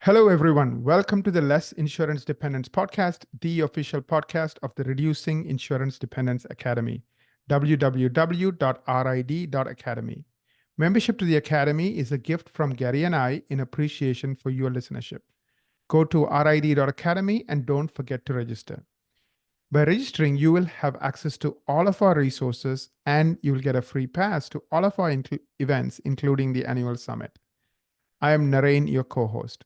Hello, everyone. Welcome to the Less Insurance Dependence Podcast, the official podcast of the Reducing Insurance Dependence Academy, www.rid.academy. Membership to the Academy is a gift from Gary and I in appreciation for your listenership. Go to rid.academy and don't forget to register. By registering, you will have access to all of our resources and you will get a free pass to all of our events, including the annual summit. I am Narain, your co-host.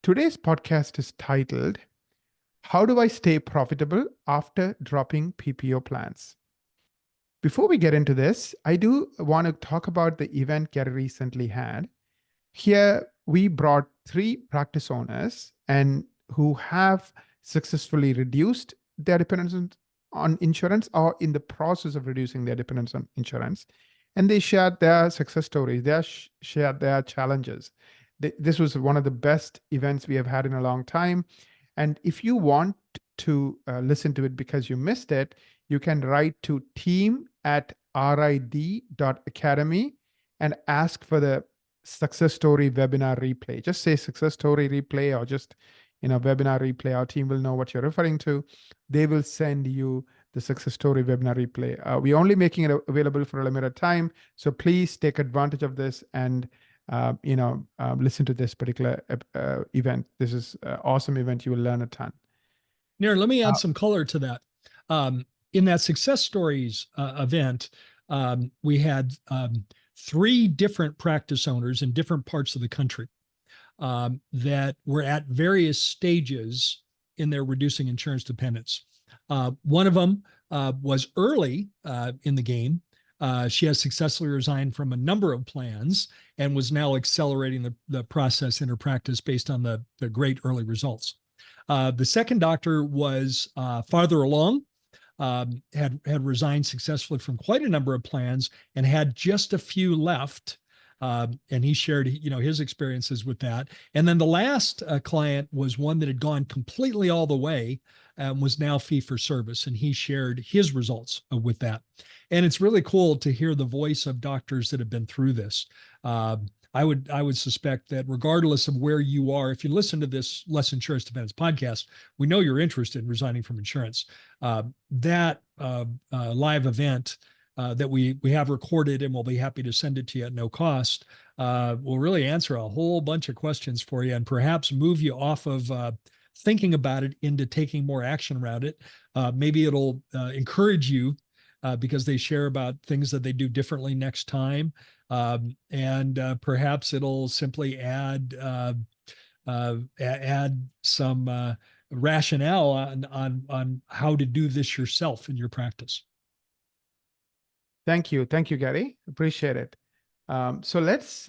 Today's podcast is titled, How Do I Stay Profitable After Dropping PPO Plans? Before we get into this, I do want to talk about the event Gary recently had. Here, we brought 3 practice owners and who have successfully reduced their dependence on insurance or in the process of reducing their dependence on insurance. And they shared their success stories, they shared their challenges. This was one of the best events we have had in a long time. And if you want to listen to it because you missed it, you can write to team@rid.academy and ask for the success story webinar replay. Just say success story replay or just webinar replay. Our team will know what you're referring to. They will send you the success story webinar replay. We're only making it available for a limited time. So please take advantage of this and listen to this particular event. This is an awesome event. You will learn a ton. Nir, let me add some color to that. In that success stories event, we had 3 different practice owners in different parts of the country that were at various stages in their reducing insurance dependence. One of them was early in the game. She has successfully resigned from a number of plans and was now accelerating the process in her practice based on the great early results. The second doctor was farther along, had resigned successfully from quite a number of plans and had just a few left. And he shared, his experiences with that. And then the last client was one that had gone completely all the way and was now fee for service. And he shared his results with that. And it's really cool to hear the voice of doctors that have been through this. I would suspect that regardless of where you are, if you listen to this Less Insurance Dependence podcast, we know you're interested in resigning from insurance. That live event that we have recorded and we'll be happy to send it to you at no cost will really answer a whole bunch of questions for you and perhaps move you off of thinking about it into taking more action around it. Maybe it'll encourage you because they share about things that they do differently next time. And perhaps it'll simply add some rationale on how to do this yourself in your practice. Thank you, Gary. Appreciate it. So let's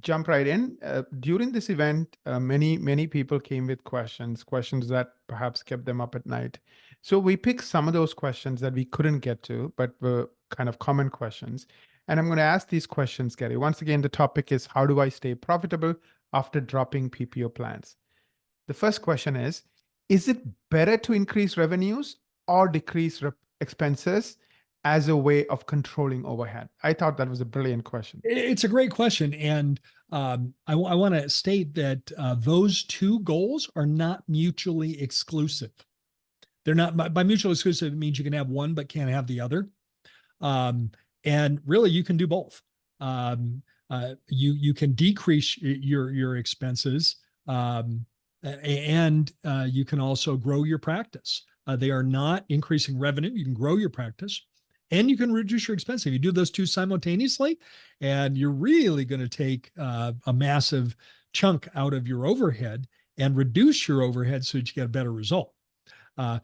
jump right in. During this event, many people came with questions that perhaps kept them up at night. So we picked some of those questions that we couldn't get to, but were kind of common questions. And I'm going to ask these questions, Gary. Once again, the topic is, how do I stay profitable after dropping PPO plans? The first question is it better to increase revenues or decrease expenses as a way of controlling overhead? I thought that was a brilliant question. It's a great question. And I want to state that those 2 goals are not mutually exclusive. They're not, by mutually exclusive, it means you can have one but can't have the other. And really, you can do both. You can decrease your expenses and you can also grow your practice. They are not increasing revenue. You can grow your practice and you can reduce your expenses. If you do those 2 simultaneously, and you're really going to take a massive chunk out of your overhead and reduce your overhead so that you get a better result.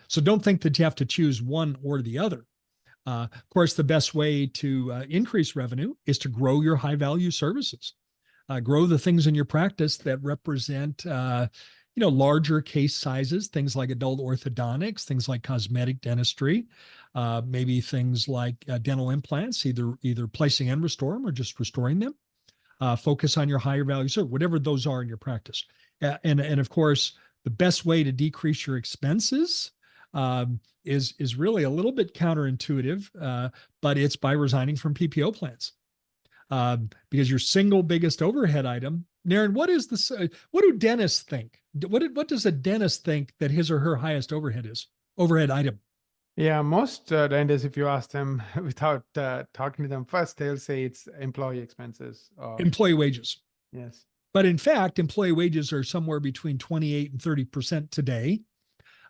So don't think that you have to choose one or the other. Of course, the best way to increase revenue is to grow your high value services. Grow the things in your practice that represent larger case sizes, things like adult orthodontics, things like cosmetic dentistry, maybe things like dental implants, either placing and restoring or just restoring them. Focus on your higher value service, whatever those are in your practice. And of course, the best way to decrease your expenses is really a little bit counterintuitive, but it's by resigning from PPO plans. Because your single biggest overhead item Naren, what do dentists think? What does a dentist think that his or her highest overhead item? Yeah, most dentists, if you ask them without talking to them first, they'll say it's employee expenses. Employee wages. Yes. But in fact, employee wages are somewhere between 28 and 30% today.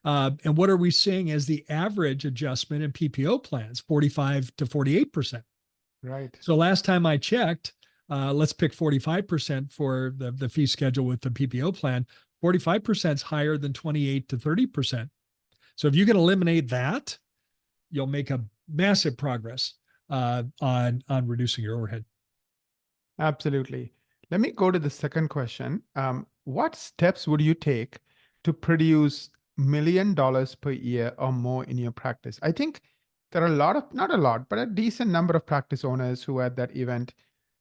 And what are we seeing as the average adjustment in PPO plans? 45 to 48%. Right. So last time I checked, let's pick 45% for the fee schedule with the PPO plan. 45% is higher than 28 to 30%. So if you can eliminate that, you'll make a massive progress on reducing your overhead. Absolutely. Let me go to the second question. What steps would you take to produce $1 million per year or more in your practice? I think there are not a lot, but a decent number of practice owners who are at that event,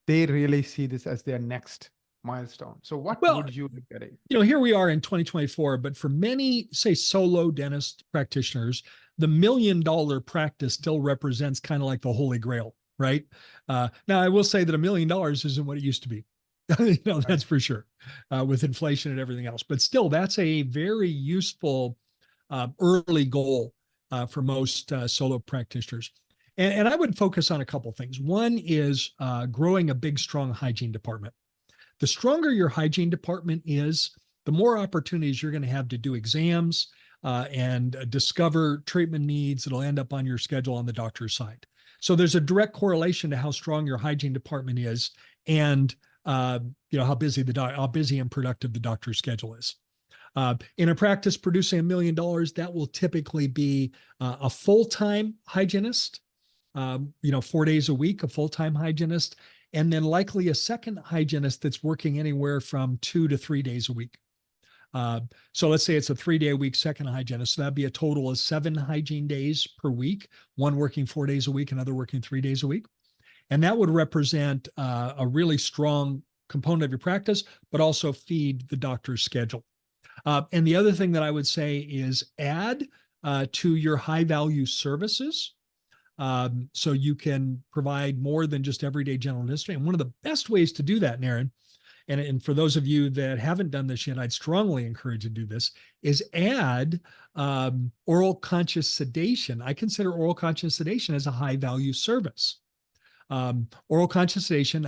they really see this as their next milestone. So what would you be getting? Here we are in 2024, but for many, say, solo dentist practitioners, the $1 million practice still represents kind of like the holy grail, right? Now, I will say that $1 million isn't what it used to be. That's for sure, with inflation and everything else. But still, that's a very useful early goal for most solo practitioners. And I would focus on a couple things. One is growing a big, strong hygiene department. The stronger your hygiene department is, the more opportunities you're going to have to do exams and discover treatment needs that'll end up on your schedule on the doctor's side. So there's a direct correlation to how strong your hygiene department is and how busy and productive the doctor's schedule is. In a practice producing $1 million, that will typically be a full-time hygienist, 4 days a week, a full-time hygienist, and then likely a second hygienist that's working anywhere from 2 to 3 days a week. So let's say it's a 3-day-a-week second hygienist. So that'd be a total of 7 hygiene days per week, one working 4 days a week, another working 3 days a week. And that would represent a really strong component of your practice, but also feed the doctor's schedule. And the other thing that I would say is add to your high-value services. So you can provide more than just everyday general dentistry. And one of the best ways to do that, Naren, and for those of you that haven't done this yet, I'd strongly encourage you to do this, is add oral conscious sedation. I consider oral conscious sedation as a high-value service. Oral conscious sedation,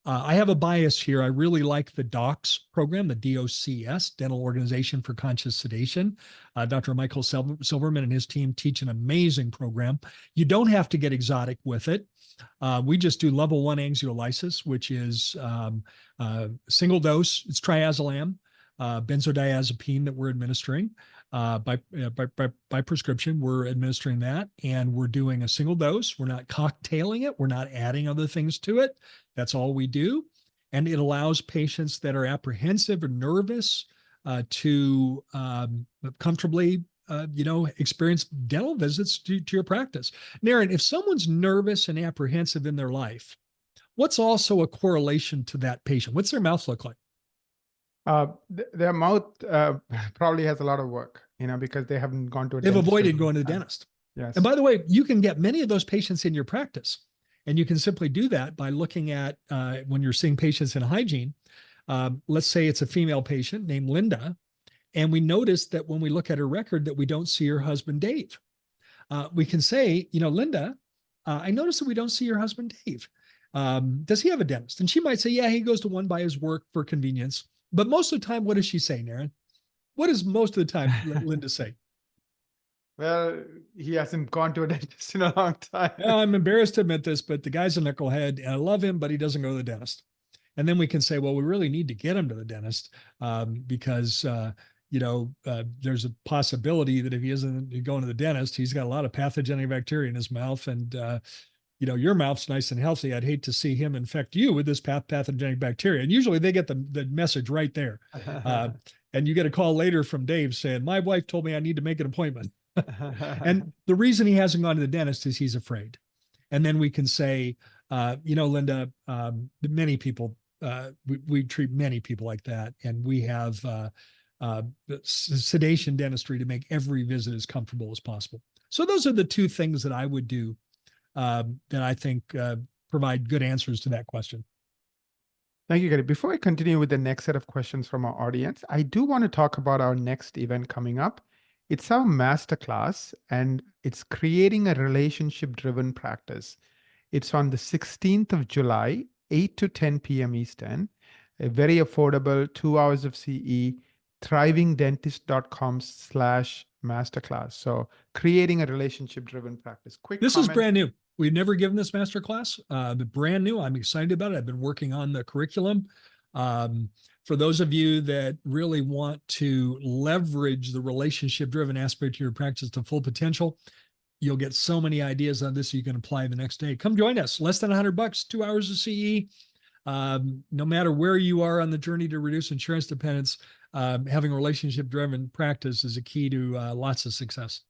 I have a bias here. I really like the DOCS program, the DOCS, Dental Organization for Conscious Sedation. Dr. Michael Silverman and his team teach an amazing program. You don't have to get exotic with it. We just do level 1 anxiolysis, which is single dose. It's triazolam, benzodiazepine that we're administering by prescription. We're administering that, and we're doing a single dose. We're not cocktailing it. We're not adding other things to it. That's all we do. And it allows patients that are apprehensive or nervous to comfortably, experience dental visits to your practice. Naren, if someone's nervous and apprehensive in their life, what's also a correlation to that patient? What's their mouth look like? Their mouth probably has a lot of work, because they haven't gone to a They've dentist avoided going to the dentist. Yes. And by the way, you can get many of those patients in your practice. And you can simply do that by looking at when you're seeing patients in hygiene. Let's say it's a female patient named Linda, and we notice that when we look at her record that we don't see her husband, Dave. We can say, Linda, I noticed that we don't see your husband, Dave. Does he have a dentist? And she might say, yeah, he goes to one by his work for convenience. But most of the time, what does she say, Naren? What does most of the time Linda say? Well, he hasn't gone to a dentist in a long time. I'm embarrassed to admit this, but the guy's a knucklehead, and I love him, but he doesn't go to the dentist. And then we can say, well, we really need to get him to the dentist because, there's a possibility that if he isn't going to the dentist, he's got a lot of pathogenic bacteria in his mouth. And, your mouth's nice and healthy. I'd hate to see him infect you with this pathogenic bacteria. And usually they get the message right there. And you get a call later from Dave saying, my wife told me I need to make an appointment. And the reason he hasn't gone to the dentist is he's afraid. And then we can say, Linda, many people, we treat many people like that. And we have sedation dentistry to make every visit as comfortable as possible. So those are the two things that I would do that I think provide good answers to that question. Thank you, Gary. Before I continue with the next set of questions from our audience, I do want to talk about our next event coming up. It's our masterclass, and it's creating a relationship-driven practice. It's on the 16th of July, 8 to 10 p.m. Eastern, a very affordable 2 hours of CE, thrivingdentist.com/masterclass. So creating a relationship-driven practice. Quick This is comment. brand new. We've never given this master class, but brand new. I'm excited about it. I've been working on the curriculum. For those of you that really want to leverage the relationship-driven aspect of your practice to full potential, you'll get so many ideas on this you can apply the next day. Come join us. Less than $100, 2 hours of CE. No matter where you are on the journey to reduce insurance dependence, having a relationship-driven practice is a key to lots of success.